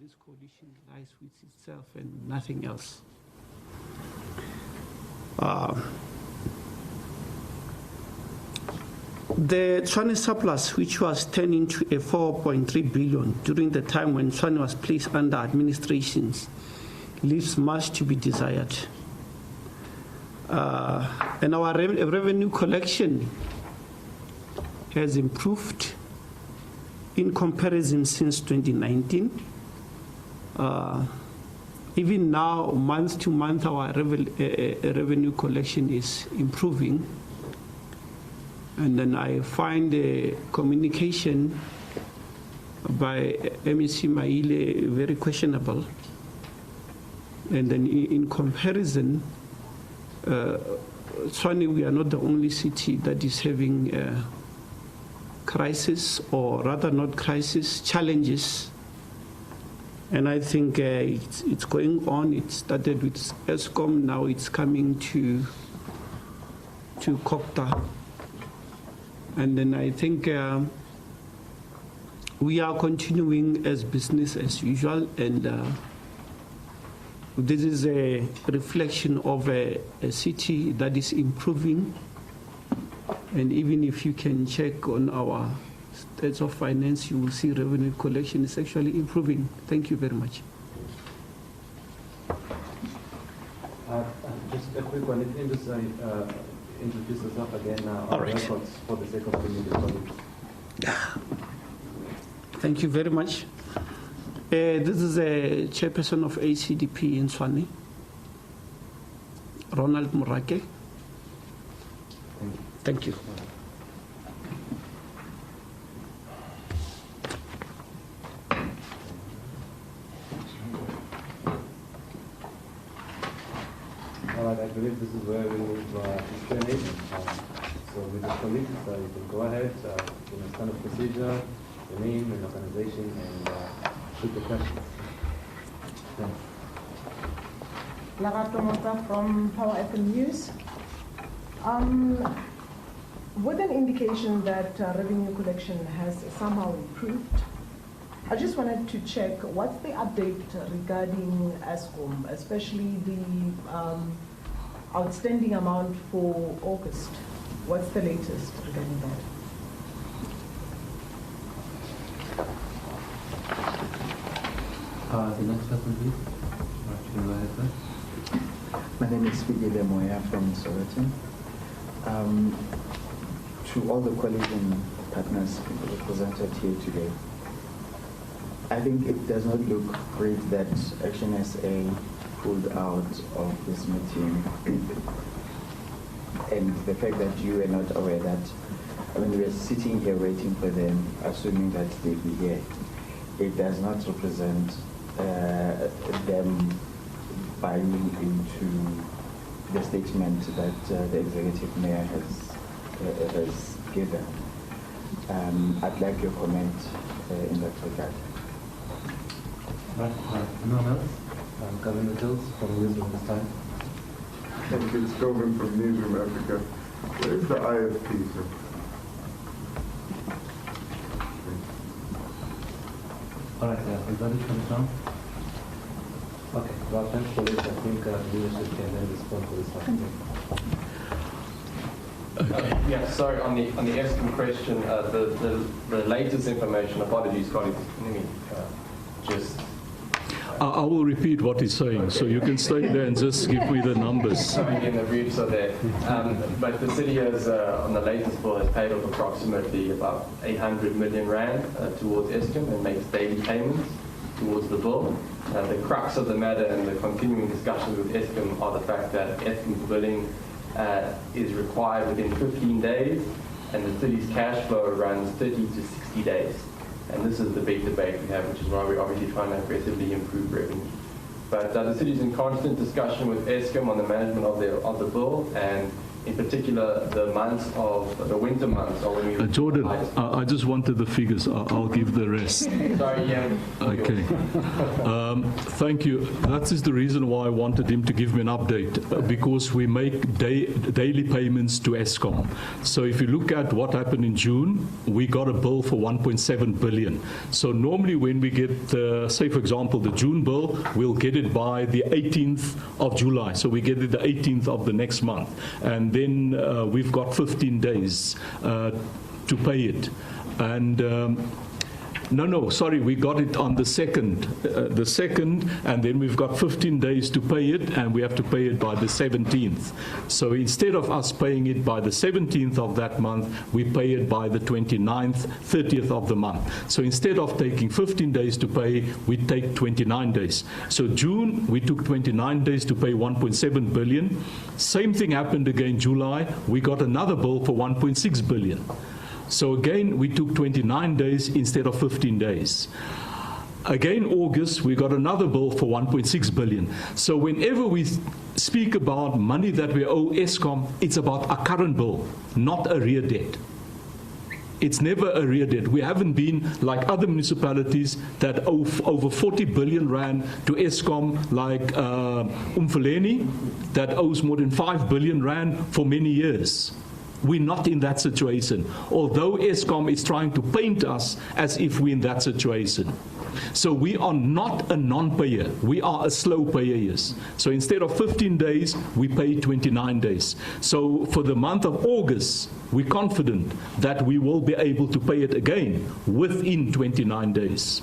this coalition lies with itself and nothing else. The Tshwane surplus, which was turned into a 4.3 billion during the time when Tshwane was placed under administrations, leaves much to be desired. And our revenue collection has improved in comparison since 2019. Even now, month to month, our revenue collection is improving. And then I find the communication by MEC Maile very questionable. And then in comparison, Tshwane, we are not the only city that is having crisis, or rather not crisis, challenges. And I think it's going on. It started with Eskom, now it's coming to Kokta. And then I think we are continuing as business as usual, and this is a reflection of a city that is improving. And even if you can check on our states of finance, you will see revenue collection is actually improving. Thank you very much. Just a quick one. If you can just introduce yourself again on records for the sake of the media colleagues. Thank you very much. This is a chairperson of ACDP in Tshwane, Ronald Morake. Thank you. All right, I believe this is where we move to Q&A. So with the colleagues, you can go ahead, standard procedure, your name and organization, and put the questions. Thanks. Lara Tomota from Power FM News. With an indication that revenue collection has somehow improved, I just wanted to check what's the update regarding Eskom, especially the outstanding amount for August. What's the latest regarding that? The next person, please. Go ahead, sir. My name is Figile Moya from Soweto. To all the coalition partners represented here today, I think it does not look great that Action SA pulled out of this meeting, and the fact that you were not aware that, I mean, we are sitting here waiting for them, assuming that they'll be here. It does not represent them buying into the statement that the executive mayor has given. I'd like your comment in that regard. Anyone else? Governor Hills from Newsroom this time. Thank you. It's Governor from Newsroom Africa. What is the IFP, sir? All right, is that it from Sean? Okay, well, thanks for this. I think leadership can then respond to this one. Yeah, sorry, on the Eskom question, the latest information, apologies, colleagues, let me just... I will repeat what he's saying, so you can stay there and just give me the numbers. Again, the briefs are there. But the city has, on the latest bill, has paid off approximately about 800 million rand towards Eskom and makes daily payments towards the bill. The crux of the matter and the continuing discussions with Eskom are the fact that Eskom's billing is required within 15 days, and the city's cash flow runs 30 to 60 days. And this is the big debate we have, which is why we're obviously trying to aggressively improve revenue. But the city's in constant discussion with Eskom on the management of the bill, and In particular, the winter months are when we... Jordan, I just wanted the figures. I'll give the rest. Sorry, yeah. Okay. Thank you. That is the reason why I wanted him to give me an update, because we make daily payments to Eskom. So if you look at what happened in June, we got a bill for 1.7 billion. So normally when we get, say for example, the June bill, we'll get it by the 18th of July. So we get it the 18th of the next month. And then we've got 15 days to pay it. And sorry, we got it on the 2nd, and then we've got 15 days to pay it, and we have to pay it by the 17th. So instead of us paying it by the 17th of that month, we pay it by the 29th, 30th of the month. So instead of taking 15 days to pay, we take 29 days. So June, we took 29 days to pay 1.7 billion. Same thing happened again July. We got another bill for 1.6 billion. So again, we took 29 days instead of 15 days. Again, August, we got another bill for 1.6 billion. So whenever we speak about money that we owe Eskom, it's about a current bill, not arrear debt. It's never arrear debt. We haven't been like other municipalities that owe over 40 billion rand to Eskom, like Umfuleni, that owes more than 5 billion rand for many years. We're not in that situation, although Eskom is trying to paint us as if we're in that situation. So we are not a non-payer. We are a slow payer, yes. So instead of 15 days, we pay 29 days. So for the month of August, we're confident that we will be able to pay it again within 29 days.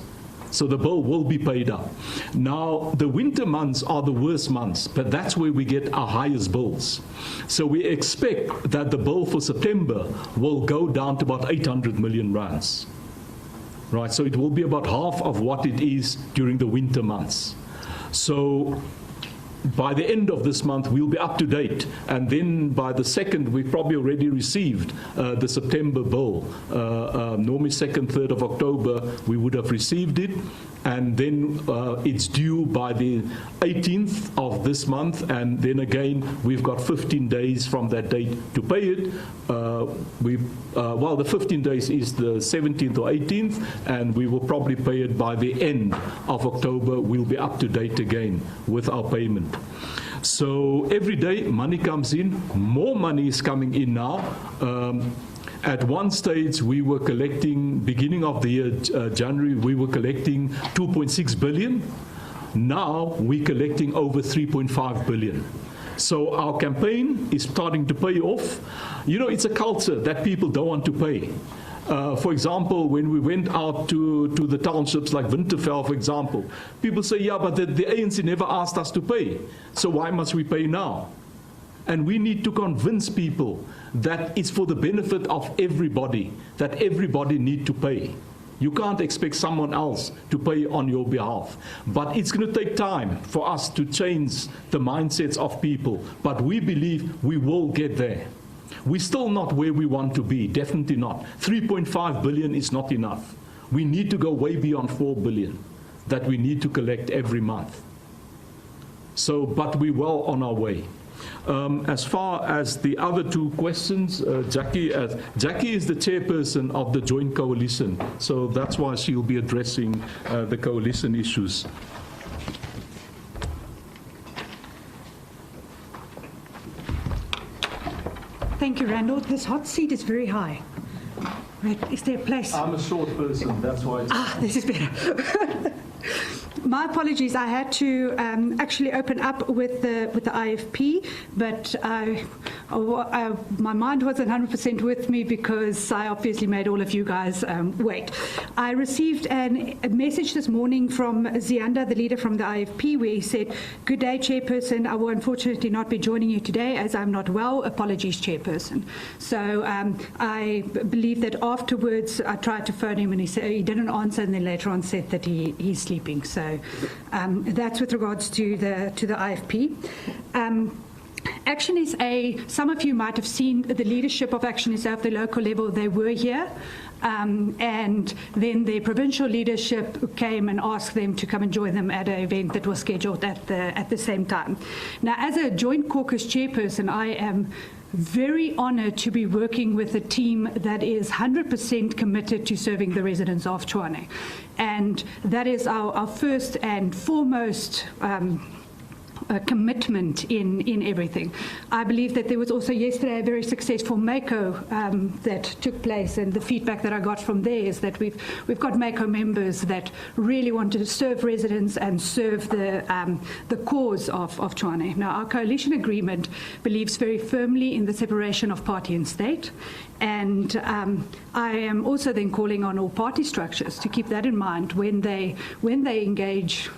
So the bill will be paid up. Now, the winter months are the worst months, but that's where we get our highest bills. So we expect that the bill for September will go down to about 800 million rands. Right, so it will be about half of what it is during the winter months. So by the end of this month, we'll be up to date. And then by the 2nd, we've probably already received the September bill. Normally 2nd, 3rd of October, we would have received it. And then it's due by the 18th of this month. And then again, we've got 15 days from that date to pay it. Well, the 15 days is the 17th or 18th, and we will probably pay it by the end of October. We'll be up to date again with our payment. So every day money comes in. More money is coming in now. At one stage, we were collecting, beginning of the year, January, we were collecting 2.6 billion. Now we're collecting over 3.5 billion. So our campaign is starting to pay off. You know, it's a culture that people don't want to pay. For example, when we went out to the townships like Winterfell, for example, people say, yeah, but the ANC never asked us to pay. So why must we pay now? And we need to convince people that it's for the benefit of everybody, that everybody need to pay. You can't expect someone else to pay on your behalf. But it's going to take time for us to change the mindsets of people. But we believe we will get there. We're still not where we want to be, definitely not. 3.5 billion is not enough. We need to go way beyond 4 billion that we need to collect every month. So, but we're well on our way. As far as the other two questions, Jackie is the chairperson of the joint coalition, so that's why she'll be addressing the coalition issues. Thank you, Randall. This hot seat is very high. Right, is there a place? I'm a short person, that's why it's... This is better. My apologies, I had to actually open up with the IFP, but my mind wasn't 100% with me because I obviously made all of you guys wait. I received a message this morning from Zianda, the leader from the IFP, where he said, "Good day, Chairperson. I will unfortunately not be joining you today as I'm not well. Apologies, Chairperson." So I believe that afterwards I tried to phone him and he said he didn't answer, and then later on said that he's sleeping. So that's with regards to the IFP. Action SA, some of you might have seen the leadership of Action SA at the local level. They were here. and then the provincial leadership came and asked them to come and join them at an event that was scheduled at the same time. Now, as a Joint Caucus chairperson, I am very honoured to be working with a team that is 100% committed to serving the residents of Tshwane. And that is our first and foremost commitment in everything. I believe that there was also yesterday a very successful MACO that took place, and the feedback that I got from there is that we've got MACO members that really want to serve residents and serve the cause of Tshwane. Now, our coalition agreement believes very firmly in the separation of party and state, and I am also then calling on all party structures to keep that in mind when they engage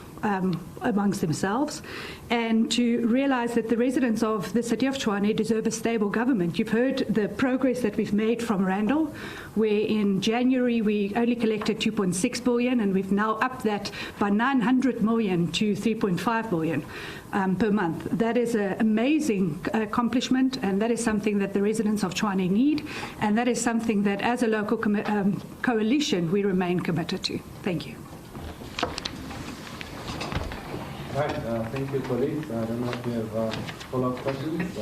amongst themselves, and to realize that the residents of the City of Tshwane deserve a stable government. You've heard the progress that we've made from Randall, where in January we only collected 2.6 billion, and we've now upped that by 900 million to 3.5 billion per month. That is an amazing accomplishment, and that is something that the residents of Tshwane need, and that is something that as a local coalition we remain committed to. Thank you. Right, thank you, colleagues. I don't know if you have follow-up questions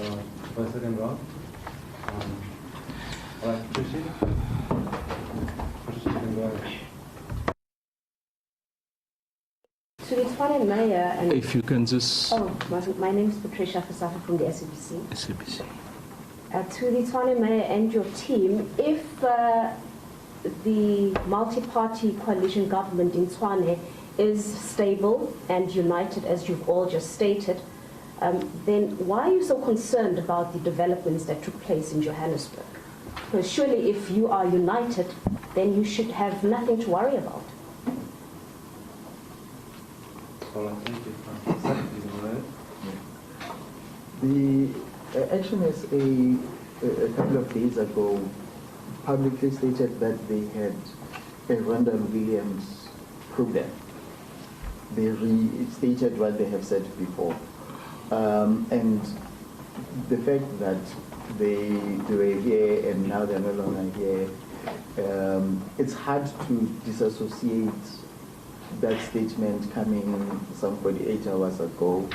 for the second round. All right, Trishi, you can go ahead. To the Tshwane Mayor and... If you can just... Oh, my name is Patricia Fasafa from the SABC. SABC. To the Tshwane Mayor and your team, if the multi-party coalition government in Tshwane is stable and united, as you've all just stated, then why are you so concerned about the developments that took place in Johannesburg? Because surely if you are united, then you should have nothing to worry about. All right, thank you. The Action SA, a couple of days ago, publicly stated that they had a Randall Williams program. They restated what they have said before. And the fact that they were here and now they're no longer here, it's hard to disassociate that statement coming some 48 hours ago,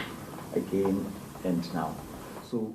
again, and now. So